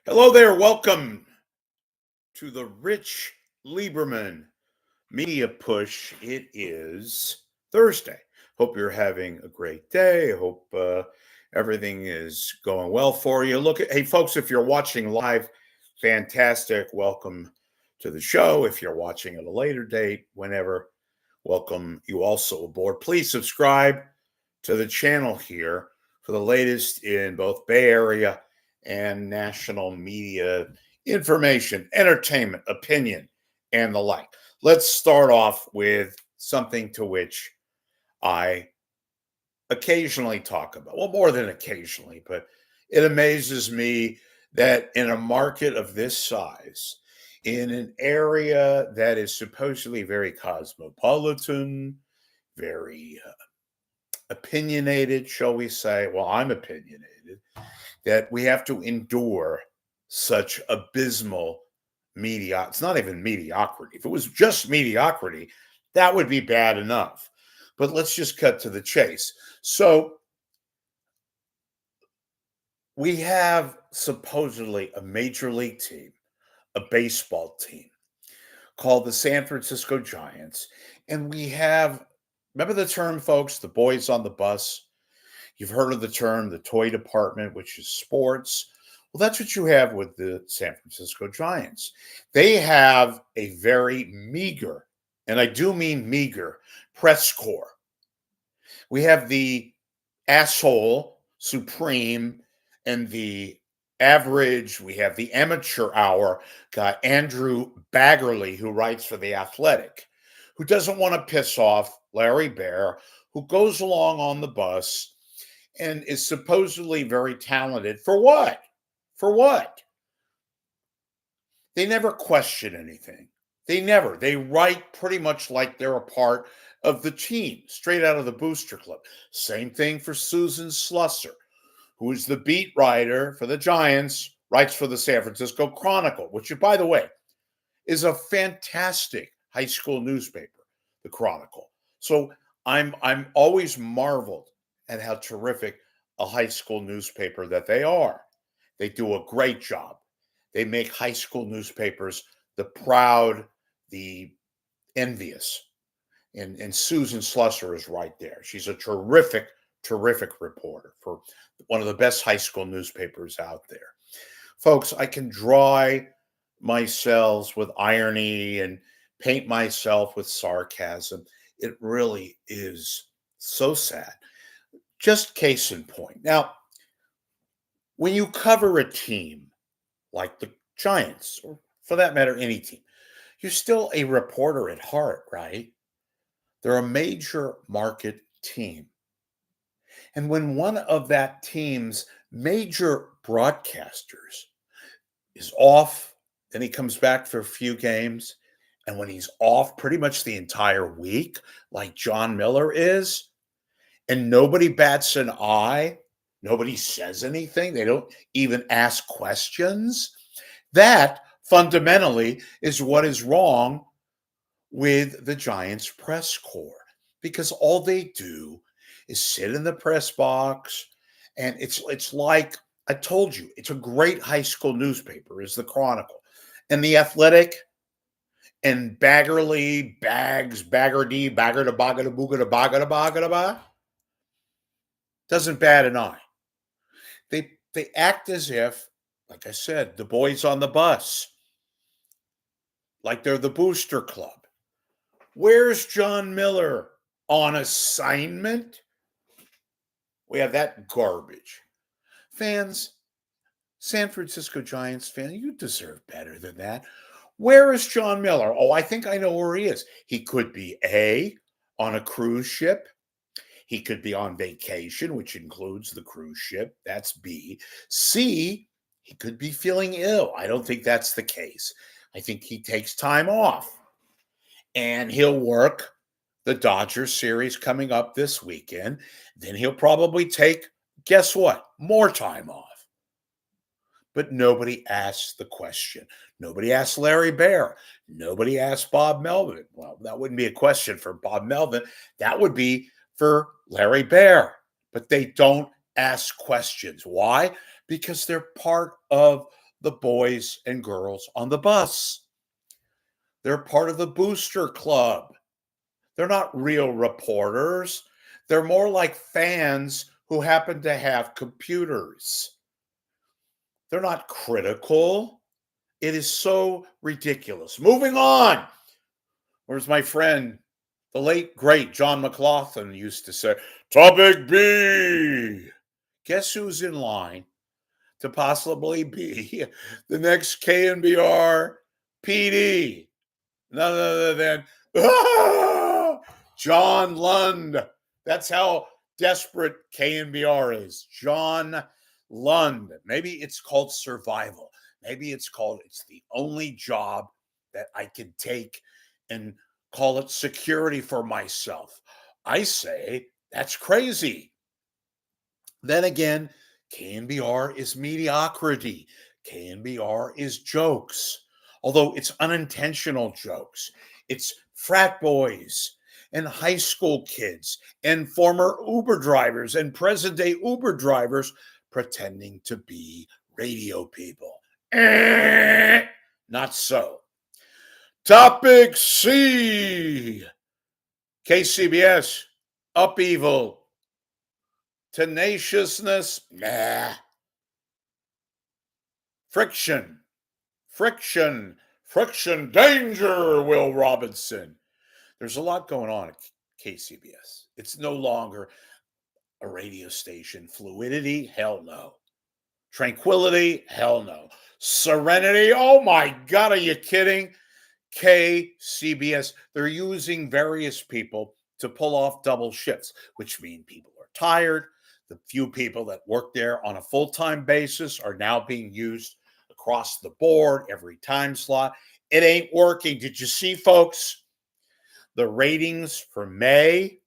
Hello there. Welcome to the Rich Lieberman Media Push. It is Thursday. Hope you're having a great day. Hope everything is going well for you. Hey, folks, if you're watching live, fantastic. Welcome to the show. If you're watching at a later date, whenever, welcome you also aboard. Please subscribe to the channel here for the latest in both Bay Area and national media information, entertainment, opinion, and the like. Let's start off with something to which I occasionally talk about. Well, more than occasionally, but it amazes me that in a market of this size, in an area that is supposedly very cosmopolitan, very opinionated, shall we say? Well, I'm opinionated, that we have to endure such abysmal mediocrity. It's not even mediocrity. If it was just mediocrity, that would be bad enough. But let's just cut to the chase. So we have supposedly a major league team, a baseball team called the San Francisco Giants. And we have, remember the term, folks, the boys on the bus? You've heard of the term, the toy department, which is sports. Well, that's what you have with the San Francisco Giants. They have a very meager, and I do mean meager, press corps. We have the asshole supreme and the average. We have the amateur hour guy, Andrew Baggerly, who writes for The Athletic, who doesn't want to piss off Larry Baer, who goes along on the bus and is supposedly very talented. For what? For what? They never question anything. They never. They write pretty much like they're a part of the team, straight out of the Booster Club. Same thing for Susan Slusser, who is the beat writer for the Giants, writes for the San Francisco Chronicle, which, by the way, is a fantastic high school newspaper, the Chronicle. So I'm always marveled at how terrific a high school newspaper that they are. They do a great job. They make high school newspapers the proud, the envious. And Susan Slusser is right there. She's a terrific, terrific reporter for one of the best high school newspapers out there. Folks, I can dry myself with irony and paint myself with sarcasm. It really is so sad. Just case in point. Now, when you cover a team like the Giants, or for that matter, any team, you're still a reporter at heart, right? They're a major market team. And when one of that team's major broadcasters is off, then he comes back for a few games. And when he's off pretty much the entire week, like John Miller is, and nobody bats an eye, nobody says anything, they don't even ask questions, that fundamentally is what is wrong with the Giants press corps, because all they do is sit in the press box, and it's like I told you, it's a great high school newspaper, is the Chronicle, and the Athletic, and Baggerly, Bags, Baggerdy, Baggerda, Baggerda, Boogada, Baggerda, Baggerda, doesn't bat an eye. They act as if, like I said, the boys on the bus, like they're the Booster Club. Where's John Miller? On assignment? We have that garbage. Fans, San Francisco Giants fan, you deserve better than that. Where is John Miller? Oh, I think I know where he is. He could be A, on a cruise ship. He could be on vacation, which includes the cruise ship. That's B. C, he could be feeling ill. I don't think that's the case. I think he takes time off. And he'll work the Dodgers series coming up this weekend. Then he'll probably take, guess what? More time off. But nobody asks the question. Nobody asked Larry Baer. Nobody asked Bob Melvin. Well, that wouldn't be a question for Bob Melvin. That would be for Larry Baer. But they don't ask questions. Why? Because they're part of the boys and girls on the bus. They're part of the booster club. They're not real reporters. They're more like fans who happen to have computers. They're not critical. It is so ridiculous. Moving on. Where's my friend, the late, great John McLaughlin used to say, Topic B. Guess who's in line to possibly be the next KNBR PD? None other than John Lund. That's how desperate KNBR is. John Lund. Maybe it's called survival. Maybe it's the only job that I can take and call it security for myself. I say that's crazy. Then again, KNBR is mediocrity. KNBR is jokes, although it's unintentional jokes. It's frat boys and high school kids and former Uber drivers and present day Uber drivers pretending to be radio people. Not so. Topic C. KCBS, upheaval. Tenaciousness, nah. Friction, danger, Will Robinson. There's a lot going on at KCBS. It's no longer a radio station. Fluidity, hell no. Tranquility, hell no. Serenity, oh my God, are you kidding? KCBS, they're using various people to pull off double shifts, which mean people are tired. The few people that work there on a full-time basis are now being used across the board, every time slot. It ain't working. Did you see, folks? The ratings for May,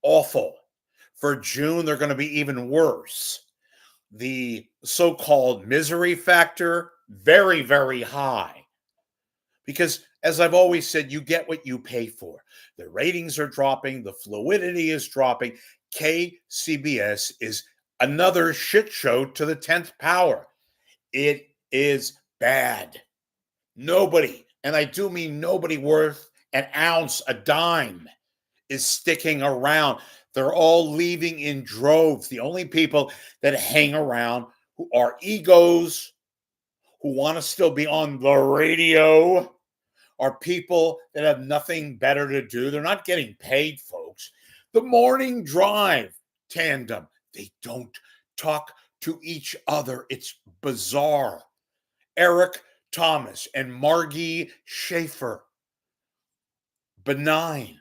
awful. For June, they're going to be even worse. The so-called misery factor, very, very high. Because, as I've always said, you get what you pay for. The ratings are dropping. The fluidity is dropping. KCBS is another shit show to the 10th power. It is bad. Nobody, and I do mean nobody worth an ounce, a dime, is sticking around. They're all leaving in droves. The only people that hang around who are egos, who want to still be on the radio, are people that have nothing better to do. They're not getting paid, folks. The morning drive tandem, they don't talk to each other. It's bizarre. Eric Thomas and Margie Schaefer, benign,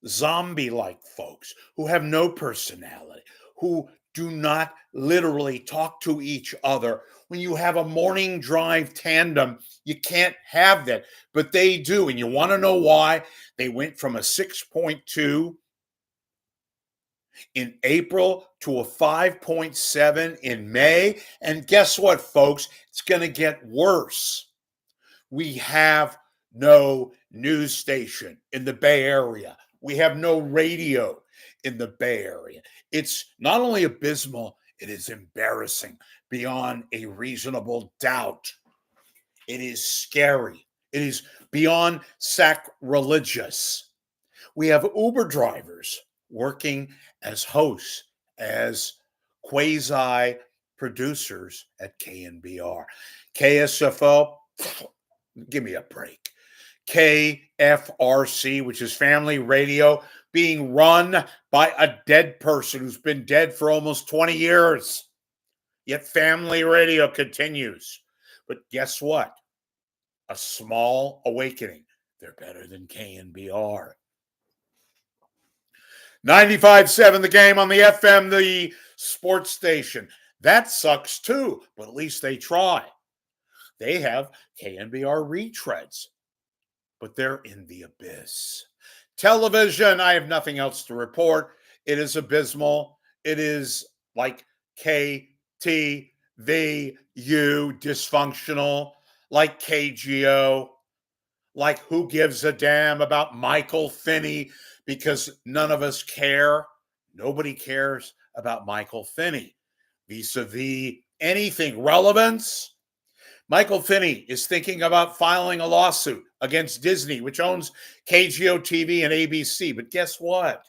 zombie-like folks who have no personality, who do not literally talk to each other. When you have a morning drive tandem, you can't have that, but they do. And you want to know why? They went from a 6.2 in April to a 5.7 in May. And guess what, folks? It's going to get worse. We have no news station in the Bay Area. We have no radio in the Bay Area. It's not only abysmal, it is embarrassing beyond a reasonable doubt. It is scary. It is beyond sacrilegious. We have Uber drivers working as hosts, as quasi producers at KNBR. KSFO, give me a break. KFRC, which is family radio, being run by a dead person who's been dead for almost 20 years. Yet family radio continues. But guess what? A small awakening. They're better than KNBR. 95.7 The Game on the FM, the sports station. That sucks too, but at least they try. They have KNBR retreads, but they're in the abyss. Television, I have nothing else to report. It is abysmal. It is like KTVU, dysfunctional, like KGO, like who gives a damn about Michael Finney, because none of us care. Nobody cares about Michael Finney vis-a-vis anything. Relevance? Michael Finney is thinking about filing a lawsuit against Disney, which owns KGO TV and ABC. But guess what?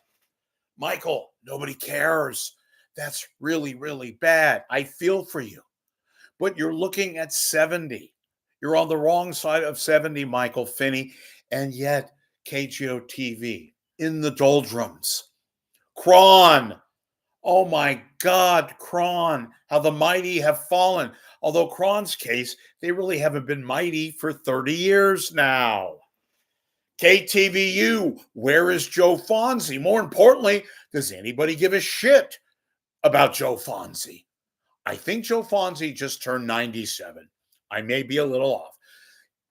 Michael, nobody cares. That's really, really bad. I feel for you. But you're looking at 70. You're on the wrong side of 70, Michael Finney. And yet, KGO TV in the doldrums. Kron. Oh my God, Kron. How the mighty have fallen. Although Kron's case, they really haven't been mighty for 30 years now. KTVU, where is Joe Fonzie? More importantly, does anybody give a shit about Joe Fonzie? I think Joe Fonzie just turned 97. I may be a little off.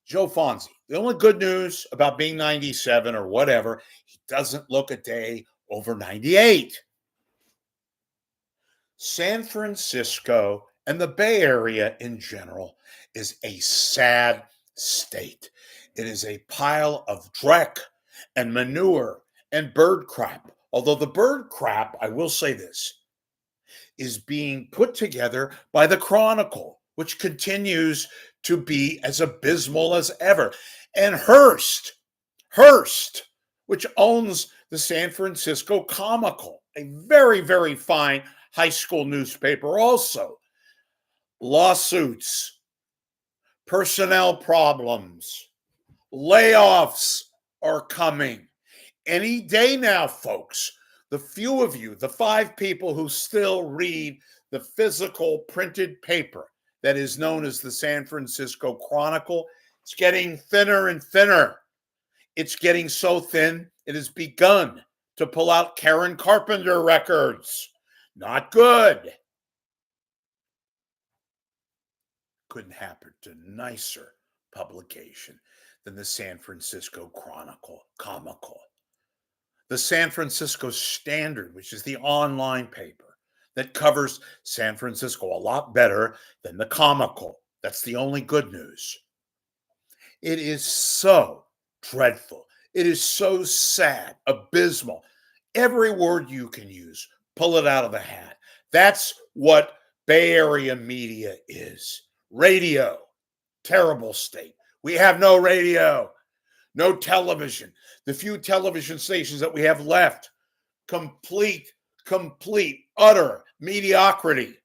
Joe Fonzie, the only good news about being 97 or whatever, he doesn't look a day over 98. San Francisco and the Bay Area in general is a sad state. It is a pile of dreck and manure and bird crap. Although the bird crap, I will say this, is being put together by the Chronicle, which continues to be as abysmal as ever. And Hearst, which owns the San Francisco Comical, a very, very fine high school newspaper also. Lawsuits, personnel problems, layoffs are coming any day now, folks. The few of you, the 5 people who still read the physical printed paper that is known as the San Francisco Chronicle, it's getting thinner and thinner. It's getting so thin, it has begun to pull out Karen Carpenter records. Not good. Couldn't happen to nicer publication than the San Francisco Chronicle, Comical. The San Francisco Standard, which is the online paper that covers San Francisco a lot better than the Comical. That's the only good news. It is so dreadful. It is so sad, abysmal. Every word you can use, pull it out of the hat. That's what Bay Area media is. Radio, terrible state. We have no radio, no television. The few television stations that we have left, complete, utter mediocrity,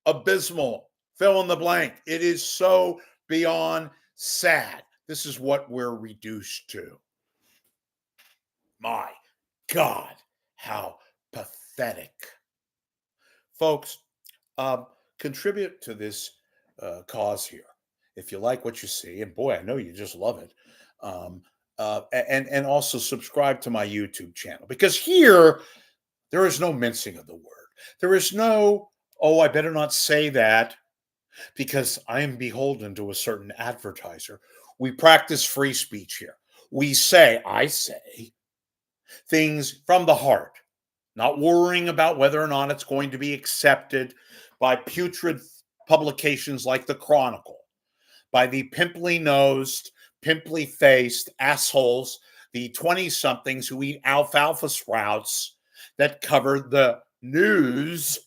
abysmal, fill in the blank. It is so beyond sad. This is what we're reduced to. My God, how pathetic. Folks, contribute to this cause here. If you like what you see, and boy, I know you just love it, and also subscribe to my YouTube channel, because here there is no mincing of the word. There is no, oh, I better not say that because I am beholden to a certain advertiser. We practice free speech here. I say things from the heart, not worrying about whether or not it's going to be accepted by putrid publications like the Chronicle, by the pimply-nosed, pimply-faced assholes, the 20-somethings who eat alfalfa sprouts that cover the news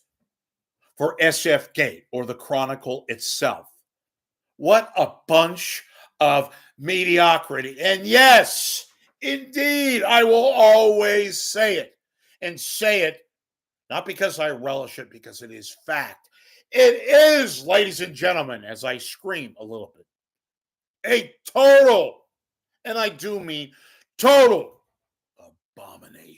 for SF Gate or the Chronicle itself. What a bunch of mediocrity. And yes, indeed, I will always say it, and say it not because I relish it, because it is fact. It is, ladies and gentlemen, as I scream a little bit, a total, and I do mean total, abomination.